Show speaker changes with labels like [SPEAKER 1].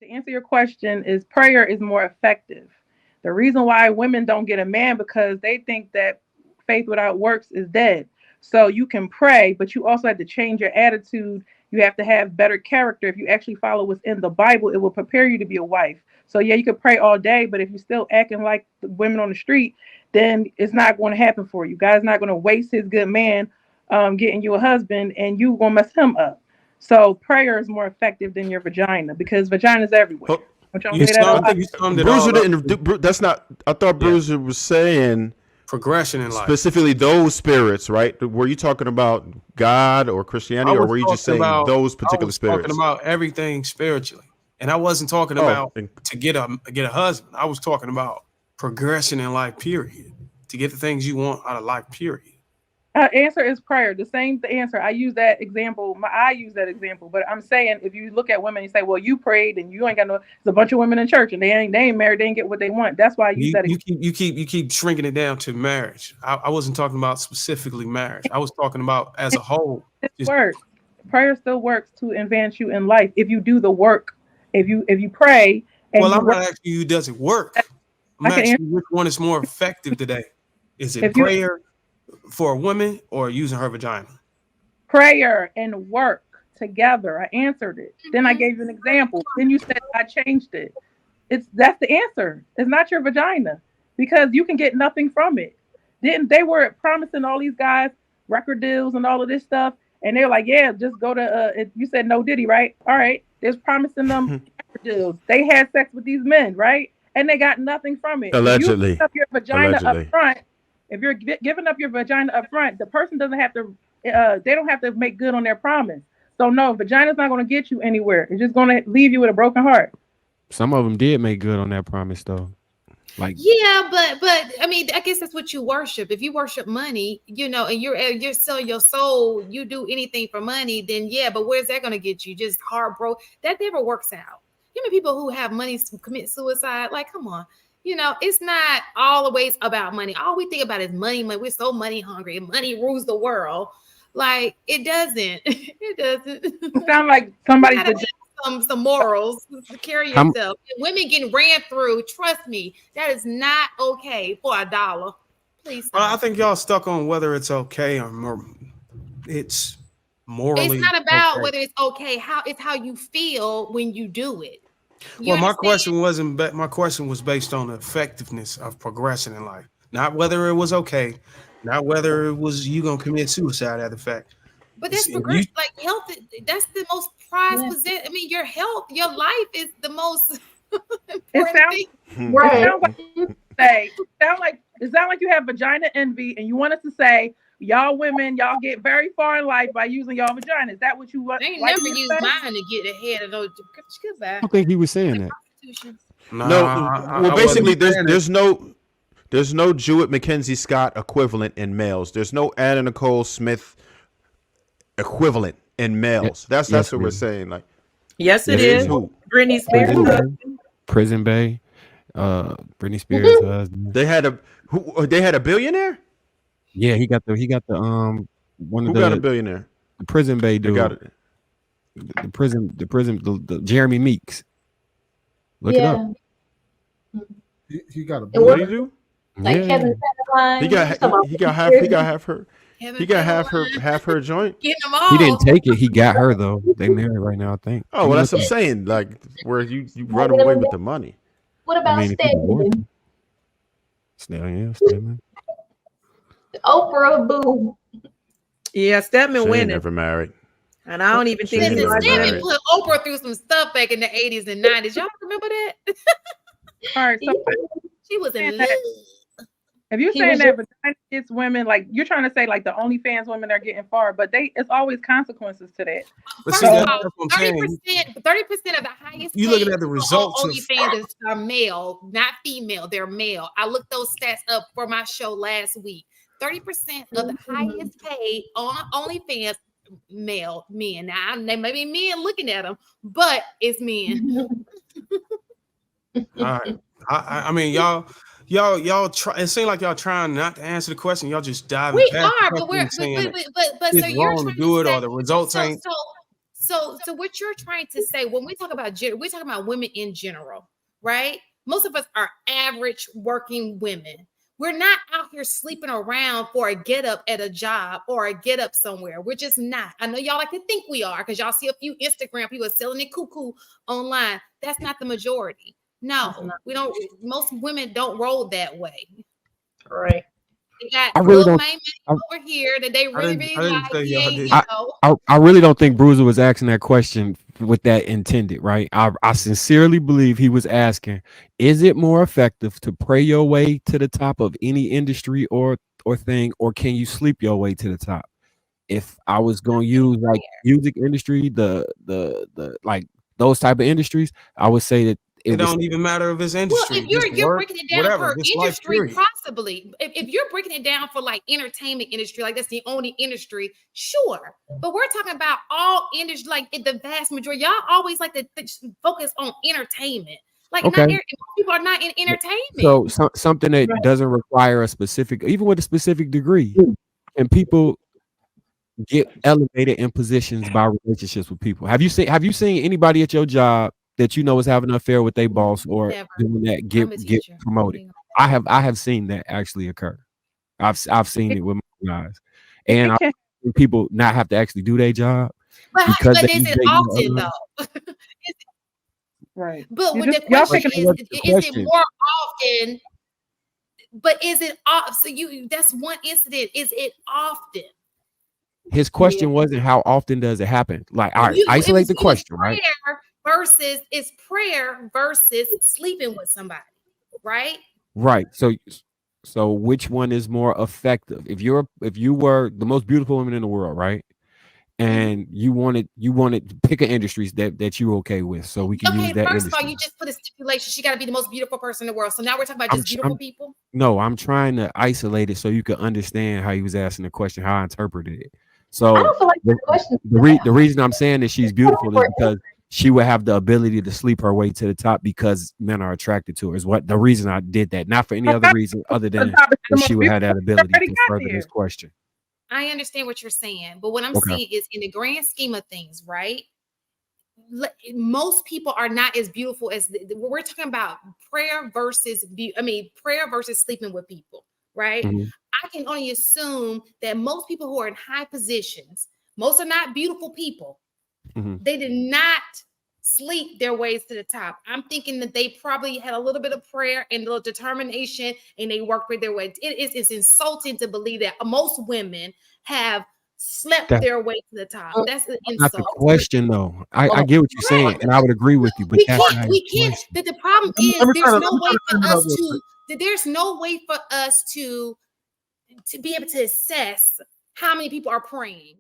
[SPEAKER 1] To answer your question, is prayer is more effective. The reason why women don't get a man because they think that faith without works is dead. So you can pray, but you also have to change your attitude. You have to have better character. If you actually follow what's in the Bible, it will prepare you to be a wife. So yeah, you could pray all day, but if you're still acting like the women on the street, then it's not going to happen for you. God's not going to waste his good man getting you a husband, and you going to mess him up. So prayer is more effective than your vagina because vagina's everywhere.
[SPEAKER 2] Oh,
[SPEAKER 1] Don't y'all
[SPEAKER 3] You
[SPEAKER 1] say that a
[SPEAKER 3] summed,
[SPEAKER 1] lot?
[SPEAKER 3] you summed it
[SPEAKER 2] Bruiser
[SPEAKER 3] all up.
[SPEAKER 2] didn't. That's not. I thought
[SPEAKER 3] Yeah.
[SPEAKER 2] Bruiser was saying
[SPEAKER 3] Progression in life.
[SPEAKER 2] specifically those spirits, right? Were you talking about God or Christianity, or were you just saying those
[SPEAKER 3] I
[SPEAKER 2] particular
[SPEAKER 3] was talking
[SPEAKER 2] spirits?
[SPEAKER 3] about everything spiritually, and I wasn't talking
[SPEAKER 2] Oh,
[SPEAKER 3] about to get a husband. I was talking about progression in life. Period. To get the things you want out of life. Period.
[SPEAKER 1] Answer is prayer. The same answer. I use that example. I use that example, but I'm saying if you look at women, you say, "Well, you prayed and you ain't got no." There's a bunch of women in church and they ain't married. They ain't get what they want. That's why I use
[SPEAKER 3] You,
[SPEAKER 1] that.
[SPEAKER 3] you keep you keep shrinking it down to marriage. I wasn't talking about specifically marriage. I was talking about as a whole.
[SPEAKER 1] It
[SPEAKER 3] Just,
[SPEAKER 1] works. Prayer still works to advance you in life if you do the work. If you pray and
[SPEAKER 3] well,
[SPEAKER 1] you
[SPEAKER 3] I'm
[SPEAKER 1] work,
[SPEAKER 3] not asking you does it work. I'm
[SPEAKER 1] I can answer.
[SPEAKER 3] asking you which one is more effective today. Is it
[SPEAKER 1] If you
[SPEAKER 3] prayer for a woman or using her vagina?
[SPEAKER 1] prayer and work together, I answered it. Then I gave you an example. Then you said I changed it. That's the answer. It's not your vagina because you can get nothing from it. Didn't they were promising all these guys record deals and all of this stuff, and they're like, yeah, just go to. You said no Diddy, right? All right, they're promising them record deals. They had sex with these men, right? And they got nothing from it. If you
[SPEAKER 2] allegedly,
[SPEAKER 1] give up your vagina up
[SPEAKER 2] allegedly.
[SPEAKER 1] front, if you're giving up your vagina up front, the person doesn't have to. They don't have to make good on their promise. So no, vagina's not going to get you anywhere. It's just going to leave you with a broken heart.
[SPEAKER 4] Some of them did make good on that promise, though. Like,
[SPEAKER 5] Yeah, but I mean, I guess that's what you worship. If you worship money, and you're selling your soul, you do anything for money, then yeah. But where's that going to get you? Just heartbroken. That never works out. You know, people who have money commit suicide. Like, come on. It's not always about money. All we think about is money. We're so money hungry, and money rules the world. Like, it doesn't. It doesn't.
[SPEAKER 1] It sounds like somebody's
[SPEAKER 5] Some morals to carry yourself. Women getting ran through. Trust me, that is not okay for $1. Please.
[SPEAKER 3] Well, I think y'all stuck on whether it's okay or it's morally.
[SPEAKER 5] It's not about
[SPEAKER 3] okay.
[SPEAKER 5] whether it's okay. It's how you feel when you do it.
[SPEAKER 3] Well, my question wasn't. My question was based on the effectiveness of progression in life, not whether it was okay, not whether it was you gonna commit suicide after the fact.
[SPEAKER 5] But that's progression. Like health, that's the most prized possession. I mean, your health, your life is the most important thing.
[SPEAKER 1] Right. It sounds like you have vagina envy, and you want us to say y'all women, y'all get very far in life by using y'all vagina. Is that what you want?
[SPEAKER 5] I ain't never used mine to get ahead of those. Goodbye.
[SPEAKER 4] I don't think he was saying that.
[SPEAKER 2] No, basically, there's no Jewett Mackenzie Scott equivalent in males. There's no Anna Nicole Smith equivalent in males. That's what we're saying. Like,
[SPEAKER 6] yes, it is.
[SPEAKER 2] Who?
[SPEAKER 6] Britney Spears.
[SPEAKER 4] Prison Bay. Britney Spears' husband.
[SPEAKER 2] They had a billionaire.
[SPEAKER 4] Yeah, he got the one of
[SPEAKER 2] Who got a billionaire?
[SPEAKER 4] The Prison Bay dude.
[SPEAKER 2] Got it.
[SPEAKER 4] The Jeremy Meeks. Look it up.
[SPEAKER 7] He got a.
[SPEAKER 2] What did he do?
[SPEAKER 8] Like Kevin Federline.
[SPEAKER 2] He got half her joint.
[SPEAKER 5] Getting them all.
[SPEAKER 4] He didn't take it. He got her though. They married right now, I think.
[SPEAKER 2] Oh, well, that's what I'm saying. Like where you run away with the money.
[SPEAKER 8] What about Stedman?
[SPEAKER 4] Stedman.
[SPEAKER 8] Oprah, boo.
[SPEAKER 6] Yeah, Stedman winning.
[SPEAKER 2] Never married.
[SPEAKER 6] And I don't even think
[SPEAKER 5] Stedman put Oprah through some stuff back in the 80s and 90s. Y'all remember that?
[SPEAKER 1] All right, so
[SPEAKER 5] she was in love.
[SPEAKER 1] If you're saying that vagina gets women, like you're trying to say, like the OnlyFans women are getting far, but it's always consequences to that.
[SPEAKER 5] First of all, 30% of the highest.
[SPEAKER 3] You looking at the results?
[SPEAKER 5] OnlyFans are male, not female. They're male. I looked those stats up for my show last week. 30% of the highest paid on OnlyFans men. Now they may be men looking at them, but it's men.
[SPEAKER 3] All right. I mean, y'all try. It seems like y'all trying not to answer the question. Y'all just diving.
[SPEAKER 5] We are, but so
[SPEAKER 3] it's
[SPEAKER 5] you're
[SPEAKER 3] wrong
[SPEAKER 5] trying
[SPEAKER 3] to do it,
[SPEAKER 5] say,
[SPEAKER 3] or the results ain't.
[SPEAKER 5] So what you're trying to say when we talk about we're talking about women in general, right? Most of us are average working women. We're not out here sleeping around for a get up at a job or a get up somewhere. We're just not. I know y'all like to think we are because y'all see a few Instagram people selling it cuckoo online. That's not the majority. No, we don't. Most women don't roll that way.
[SPEAKER 6] Right.
[SPEAKER 5] They got
[SPEAKER 4] I really
[SPEAKER 5] little
[SPEAKER 4] don't.
[SPEAKER 5] main over here that they really, really like.
[SPEAKER 4] I really don't think Bruiser was asking that question with that intended, right? I sincerely believe he was asking, is it more effective to pray your way to the top of any industry or thing, or can you sleep your way to the top? If I was going to use like music industry, the like those type of industries, I would say that
[SPEAKER 3] it don't even matter if it's industry.
[SPEAKER 5] Well, if you're breaking it down
[SPEAKER 3] whatever,
[SPEAKER 5] per industry, possibly. If you're breaking it down for like entertainment industry, like that's the only industry, sure. But we're talking about all industry, like the vast majority. Y'all always like to focus on entertainment. Like not people are not in entertainment.
[SPEAKER 4] So something that doesn't require a specific, even with a specific degree, and people get elevated in positions by relationships with people. Have you seen anybody at your job that you know is having an affair with their boss or doing that get promoted? I have seen that actually occur. I've seen it with my eyes, and I've seen people not have to actually do their job because
[SPEAKER 5] but is it often though?
[SPEAKER 1] Right.
[SPEAKER 5] But what the question is it more often? But is it off? So that's one incident. Is it often?
[SPEAKER 4] His question wasn't how often does it happen. Like, all right, isolate the question, right?
[SPEAKER 5] It's prayer versus sleeping with somebody, right?
[SPEAKER 4] Right. So which one is more effective? If you were the most beautiful woman in the world, right? And you wanted to pick an industries that you're okay with, so we can use that.
[SPEAKER 5] First of all, you just put a stipulation. She got to be the most beautiful person in the world. So now we're talking about just beautiful people.
[SPEAKER 4] No, I'm trying to isolate it so you can understand how he was asking the question, how I interpreted it. So
[SPEAKER 8] I don't feel like the question.
[SPEAKER 4] The reason I'm saying that she's beautiful is because she would have the ability to sleep her way to the top because men are attracted to her. Is what the reason I did that, not for any other reason other than that she would have that ability to further this question.
[SPEAKER 5] I understand what you're saying, but what I'm saying is, in the grand scheme of things, right? Most people are not as beautiful as we're talking about. Prayer versus sleeping with people, right?
[SPEAKER 4] Mm-hmm.
[SPEAKER 5] I can only assume that most people who are in high positions, most are not beautiful people.
[SPEAKER 4] Mm-hmm.
[SPEAKER 5] They did not sleep their ways to the top. I'm thinking that they probably had a little bit of prayer and a little determination, and they worked with their way. It's insulting to believe that most women have slept their way to the top. That's an insult.
[SPEAKER 4] Not the question, though. I get what you're saying, and I would agree with you. But
[SPEAKER 5] we can't. The problem is there's no way for us to be able to assess how many people are praying.